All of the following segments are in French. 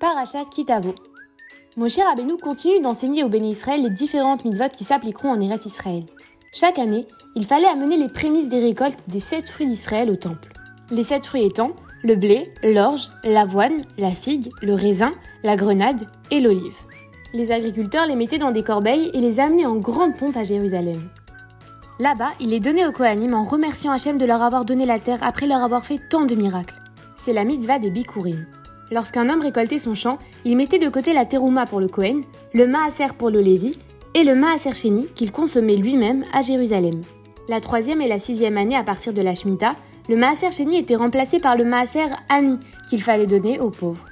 Parashat Kitavo. Moshe Rabbeinu continue d'enseigner au Béné Israël les différentes mitzvot qui s'appliqueront en Eretz Israël. Chaque année, il fallait amener les prémices des récoltes des 7 fruits d'Israël au temple. Les 7 fruits étant le blé, l'orge, l'avoine, la figue, le raisin, la grenade et l'olive. Les agriculteurs les mettaient dans des corbeilles et les amenaient en grande pompe à Jérusalem. Là-bas, il les donnait aux Kohanim en remerciant Hachem de leur avoir donné la terre après leur avoir fait tant de miracles. C'est la mitzvah des Bikurim. Lorsqu'un homme récoltait son champ, il mettait de côté la terouma pour le Kohen, le maaser pour le Lévi et le maaser sheni qu'il consommait lui-même à Jérusalem. La 3e et la 6e année à partir de la Shemitah, le maaser sheni était remplacé par le maaser ani qu'il fallait donner aux pauvres.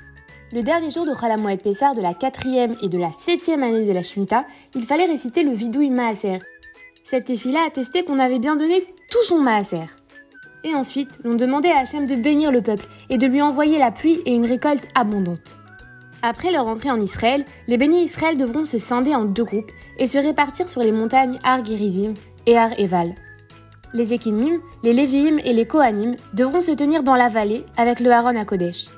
Le dernier jour de Chol HaMoed Pessah de la 4e et de la 7e année de la Shemitah, il fallait réciter le vidouille maaser. Cette tefila attestait qu'on avait bien donné tout son maaser. Et ensuite, on demandait à Hachem de bénir le peuple et de lui envoyer la pluie et une récolte abondante. Après leur entrée en Israël, les bénis Israël devront se scinder en 2 groupes et se répartir sur les montagnes Har Gerizim et Har Eval. Les Ekinim, les Léviim et les Kohanim devront se tenir dans la vallée avec le Haron à Kodesh.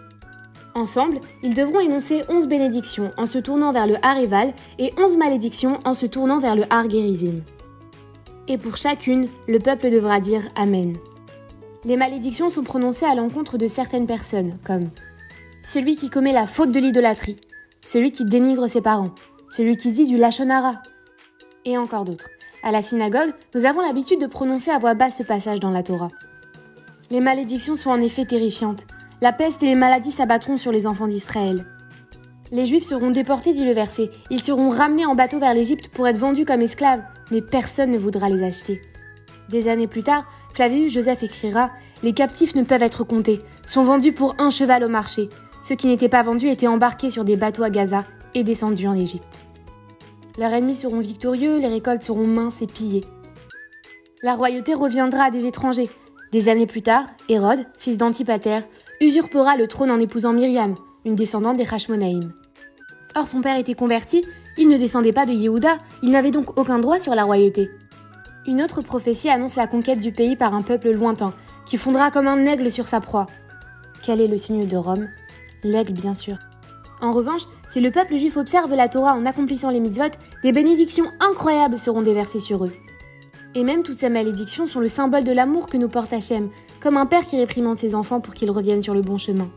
Ensemble, ils devront énoncer 11 bénédictions en se tournant vers le Har Eval et 11 malédictions en se tournant vers le Har Gerizim. Et pour chacune, le peuple devra dire Amen. Les malédictions sont prononcées à l'encontre de certaines personnes, comme celui qui commet la faute de l'idolâtrie, celui qui dénigre ses parents, celui qui dit du lachon hara, et encore d'autres. À la synagogue, nous avons l'habitude de prononcer à voix basse ce passage dans la Torah. Les malédictions sont en effet terrifiantes. La peste et les maladies s'abattront sur les enfants d'Israël. Les Juifs seront déportés, dit le verset. Ils seront ramenés en bateau vers l'Égypte pour être vendus comme esclaves, mais personne ne voudra les acheter. Des années plus tard, Flavius Joseph écrira « Les captifs ne peuvent être comptés, sont vendus pour 1 cheval au marché. Ceux qui n'étaient pas vendus étaient embarqués sur des bateaux à Gaza et descendus en Égypte. Leurs ennemis seront victorieux, les récoltes seront minces et pillées. La royauté reviendra à des étrangers. Des années plus tard, Hérode, fils d'Antipater, usurpera le trône en épousant Myriam, une descendante des Hashmonaïm. Or son père était converti, il ne descendait pas de Yehuda, il n'avait donc aucun droit sur la royauté. Une autre prophétie annonce la conquête du pays par un peuple lointain, qui fondera comme un aigle sur sa proie. Quel est le signe de Rome? L'aigle, bien sûr. En revanche, si le peuple juif observe la Torah en accomplissant les mitzvot, des bénédictions incroyables seront déversées sur eux. Et même toutes ces malédictions sont le symbole de l'amour que nous porte Hachem, comme un père qui réprimande ses enfants pour qu'ils reviennent sur le bon chemin.